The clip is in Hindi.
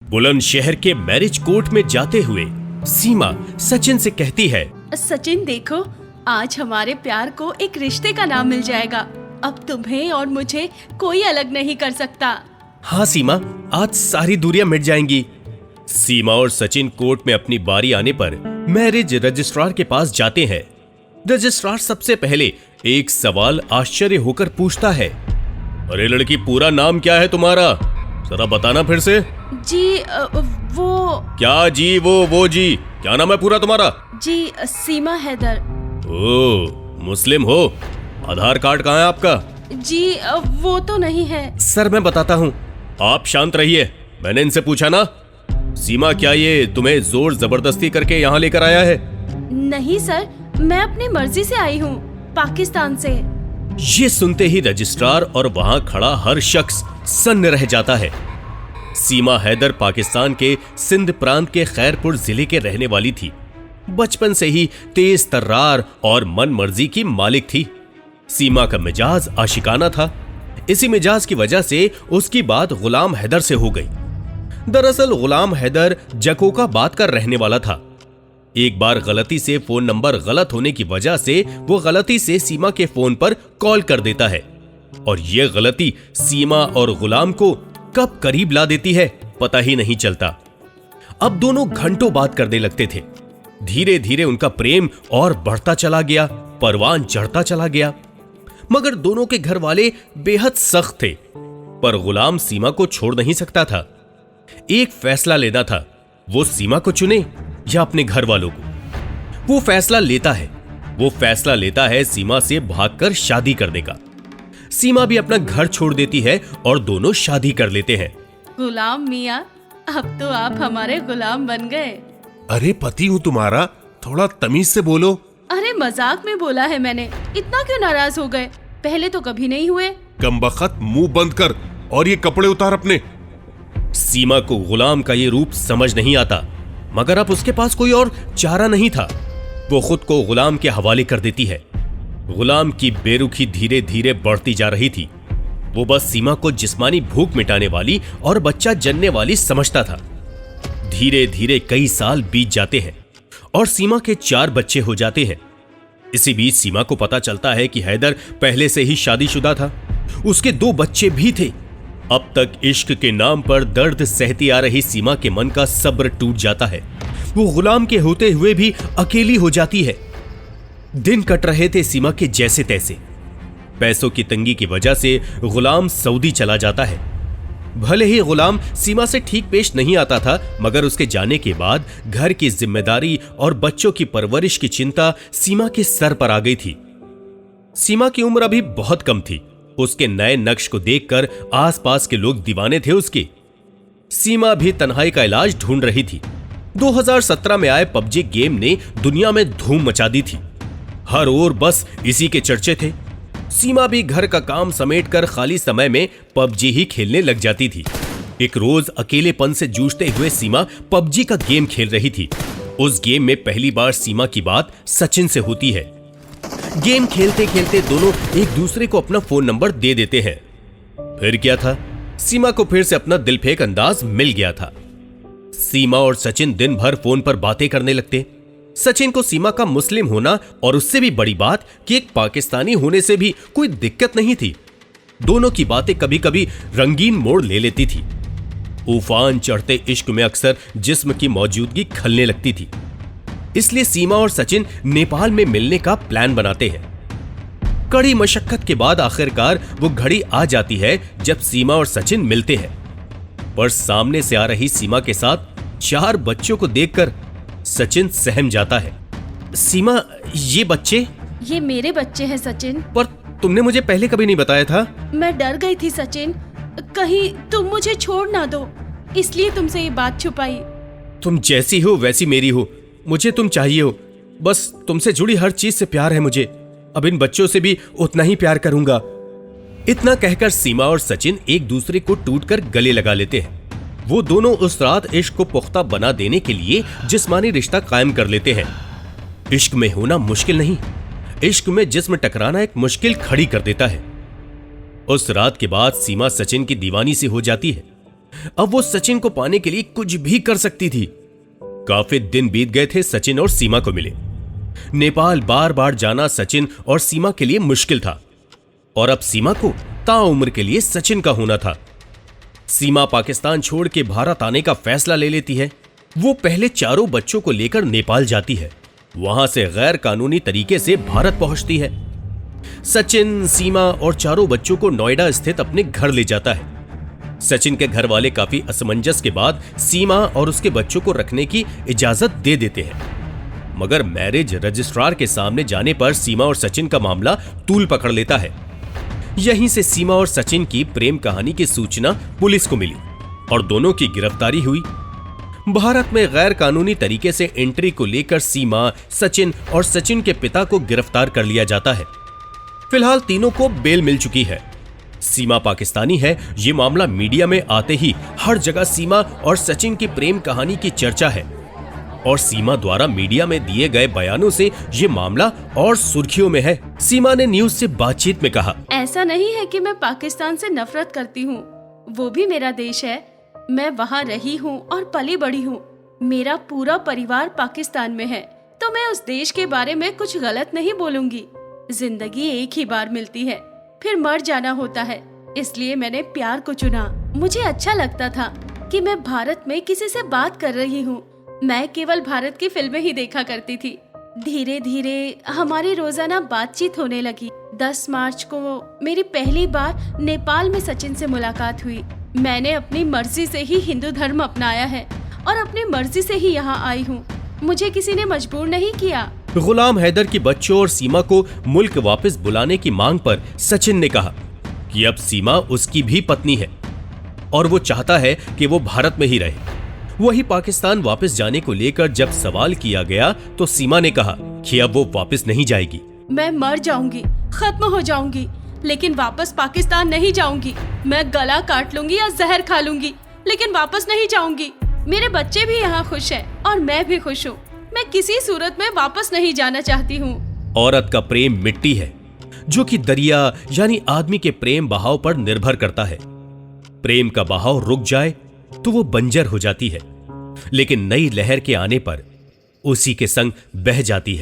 बुलंदशहर के मैरिज कोर्ट में जाते हुए सीमा सचिन से कहती है, सचिन देखो, आज हमारे प्यार को एक रिश्ते का नाम मिल जाएगा। अब तुम्हें और मुझे कोई अलग नहीं कर सकता। हाँ सीमा, आज सारी दूरियां मिट जाएंगी। सीमा और सचिन कोर्ट में अपनी बारी आने पर मैरिज रजिस्ट्रार के पास जाते हैं। रजिस्ट्रार सबसे पहले एक सवाल आश्चर्य होकर पूछता है, अरे लड़की, पूरा नाम क्या है तुम्हारा? जरा बताना फिर से। जी वो क्या जी वो जी, क्या नाम है पूरा तुम्हारा? जी सीमा हैदर। ओ, मुस्लिम हो? आधार कार्ड कहाँ है आपका? जी वो तो नहीं है। सर मैं बताता हूँ, आप शांत रहिए। मैंने इनसे पूछा ना। सीमा, क्या ये तुम्हें जोर जबरदस्ती करके यहाँ लेकर आया है? नहीं सर, मैं अपनी मर्जी से आई हूँ, पाकिस्तान से। ये सुनते ही रजिस्ट्रार और वहां खड़ा हर शख्स सन्न रह जाता है। सीमा हैदर पाकिस्तान के सिंध प्रांत के खैरपुर जिले के रहने वाली थी। बचपन से ही तेज तर्रार और मन मर्जी की मालिक थी। सीमा का मिजाज आशिकाना था। इसी मिजाज की वजह से उसकी बात गुलाम हैदर से हो गई। दरअसल गुलाम हैदर जकोकाबाद का रहने वाला था। एक बार गलती से फोन नंबर गलत होने की वजह से वो गलती से सीमा के फोन पर कॉल कर देता है और ये गलती सीमा और गुलाम को कब करीब ला देती है पता ही नहीं चलता। अब दोनों घंटों बात करने लगते थे। धीरे धीरे उनका प्रेम और बढ़ता चला गया, परवान चढ़ता चला गया। मगर दोनों के घर वाले बेहद सख्त थे, पर गुलाम सीमा को छोड़ नहीं सकता था। एक फैसला लेना था, वो सीमा को चुने या अपने घर वालों को। वो फैसला लेता है सीमा से भागकर शादी करने का। सीमा भी अपना घर छोड़ देती है और दोनों शादी कर लेते हैं। गुलाम मियाँ, अब तो आप हमारे गुलाम बन गए। अरे पति हूँ तुम्हारा, थोड़ा तमीज से बोलो। अरे मजाक में बोला है मैंने, इतना क्यों नाराज हो गए? पहले तो कभी नहीं हुए। कमबख्त, मुंह बंद कर और ये कपड़े उतार अपने। सीमा को गुलाम का ये रूप समझ नहीं आता, मगर अब उसके पास कोई और चारा नहीं था। वो खुद को गुलाम के हवाले कर देती है। गुलाम की बेरुखी धीरे धीरे बढ़ती जा रही थी। वो बस सीमा को जिस्मानी भूख मिटाने वाली और बच्चा जनने वाली समझता था। धीरे धीरे कई साल बीत जाते हैं और सीमा के 4 बच्चे हो जाते हैं। इसी बीच सीमा को पता चलता है कि हैदर पहले से ही शादीशुदा था। उसके 2 बच्चे भी थे। अब तक इश्क के नाम पर दर्द सहती आ रही सीमा के मन का सब्र टूट जाता है। वो गुलाम के होते हुए भी अकेली हो जाती है। दिन कट रहे थे सीमा के जैसे तैसे। पैसों की तंगी की वजह से गुलाम सऊदी चला जाता है। भले ही गुलाम सीमा से ठीक पेश नहीं आता था, मगर उसके जाने के बाद घर की जिम्मेदारी और बच्चों की परवरिश की चिंता सीमा के सर पर आ गई थी। सीमा की उम्र अभी बहुत कम थी। उसके नए नक्श को देखकर आसपास के लोग दीवाने थे उसके। सीमा भी तन्हाई का इलाज ढूंढ रही थी। 2017 में आए पबजी गेम ने दुनिया में धूम मचा दी थी। हर ओर बस इसी के चर्चे थे। सीमा भी घर का काम समेटकर खाली समय में पबजी ही खेलने लग जाती थी। एक रोज अकेलेपन से जूझते हुए सीमा पबजी का गेम खेल रही थी। उस गेम में पहली बार सीमा की बात सचिन से होती है। गेम खेलते खेलते दोनों एक दूसरे को अपना फोन नंबर दे देते हैं। फिर क्या था, सीमा को फिर से अपना दिलफेक अंदाज मिल गया था। सीमा और सचिन दिन भर फोन पर बातें करने लगते। सचिन को सीमा का मुस्लिम होना और उससे भी बड़ी बात कि एक पाकिस्तानी होने से भी कोई दिक्कत नहीं थी। दोनों की बातें कभी कभी रंगीन मोड़ ले लेती थी। उफान चढ़ते इश्क में अक्सर जिस्म की मौजूदगी खलने लगती थी। इसलिए सीमा और सचिन नेपाल में मिलने का प्लान बनाते हैं। कड़ी मशक्कत के बाद आखिरकार वो घड़ी आ जाती है जब सीमा और सचिन मिलते हैं। पर सामने से आ रही सीमा के साथ 4 बच्चों को देखकर सचिन सहम जाता है। सीमा, ये बच्चे? ये मेरे बच्चे हैं सचिन। पर तुमने मुझे पहले कभी नहीं बताया था। मैं डर गई थी सचिन, कहीं तुम मुझे छोड़ ना दो, इसलिए तुमसे ये बात छुपाई। तुम जैसी हो वैसी मेरी हो, मुझे तुम चाहिए हो। बस तुमसे जुड़ी हर चीज से प्यार है मुझे। अब इन बच्चों से भी उतना ही प्यार करूंगा। इतना कहकर सीमा और सचिन एक दूसरे को टूटकर गले लगा लेते हैं। वो दोनों उस रात इश्क को पुख्ता बना देने के लिए जिस्मानी रिश्ता कायम कर लेते हैं। इश्क में होना मुश्किल नहीं, इश्क में जिस्म टकराना एक मुश्किल खड़ी कर देता है। उस रात के बाद सीमा सचिन की दीवानी सी हो जाती है। अब वो सचिन को पाने के लिए कुछ भी कर सकती थी। काफी दिन बीत गए थे सचिन और सीमा को मिले। नेपाल बार बार जाना सचिन और सीमा के लिए मुश्किल था और अब सीमा को ताउम्र के लिए सचिन का होना था। सीमा पाकिस्तान छोड़ के भारत आने का फैसला ले लेती है। वो पहले चारों बच्चों को लेकर नेपाल जाती है, वहां से गैर कानूनी तरीके से भारत पहुंचती है। सचिन, सीमा और चारों बच्चों को नोएडा स्थित अपने घर ले जाता है। सचिन के घर वाले काफी असमंजस के बाद सीमा और उसके बच्चों को रखने की इजाजत दे देते हैं, मगर मैरिज रजिस्ट्रार के सामने जाने पर सीमा और सचिन का मामला तूल पकड़ लेता है। यहीं से सीमा और सचिन की प्रेम कहानी की सूचना पुलिस को मिली और दोनों की गिरफ्तारी हुई। भारत में गैर कानूनी तरीके से एंट्री को लेकर सीमा, सचिन और सचिन के पिता को गिरफ्तार कर लिया जाता है। फिलहाल तीनों को बेल मिल चुकी है। सीमा पाकिस्तानी है। ये मामला मीडिया में आते ही हर जगह सीमा और सचिन की प्रेम कहानी की चर्चा है और सीमा द्वारा मीडिया में दिए गए बयानों से ये मामला और सुर्खियों में है। सीमा ने न्यूज से बातचीत में कहा, ऐसा नहीं है कि मैं पाकिस्तान से नफरत करती हूँ, वो भी मेरा देश है। मैं वहाँ रही हूँ और पली बड़ी हूँ। मेरा पूरा परिवार पाकिस्तान में है, तो मैं उस देश के बारे में कुछ गलत नहीं बोलूंगी। जिंदगी एक ही बार मिलती है, फिर मर जाना होता है, इसलिए मैंने प्यार को चुना। मुझे अच्छा लगता था कि मैं भारत में किसी से बात कर रही हूँ। मैं केवल भारत की फिल्में ही देखा करती थी। धीरे धीरे हमारी रोजाना बातचीत होने लगी। 10 मार्च को मेरी पहली बार नेपाल में सचिन से मुलाकात हुई। मैंने अपनी मर्जी से ही हिंदू धर्म अपनाया है और अपनी मर्जी से ही यहाँ आई हूँ। मुझे किसी ने मजबूर नहीं किया। गुलाम हैदर की बच्चों और सीमा को मुल्क वापस बुलाने की मांग पर सचिन ने कहा कि अब सीमा उसकी भी पत्नी है और वो चाहता है कि वो भारत में ही रहे। वही पाकिस्तान वापस जाने को लेकर जब सवाल किया गया तो सीमा ने कहा कि अब वो वापस नहीं जाएगी। मैं मर जाऊंगी, खत्म हो जाऊंगी, लेकिन वापस पाकिस्तान नहीं जाऊंगी। मैं गला काट लूंगी या जहर खा लूंगी, लेकिन वापस नहीं जाऊंगी। मेरे बच्चे भी यहाँ खुश हैं और मैं भी खुश हूँ। मैं किसी सूरत में वापस नहीं जाना चाहती हूँ। औरत का प्रेम मिट्टी है जो कि दरिया यानी आदमी के प्रेम बहाव पर निर्भर करता है। प्रेम का बहाव रुक जाए तो वो बंजर हो जाती है, लेकिन नई लहर के आने पर उसी के संग बह जाती है।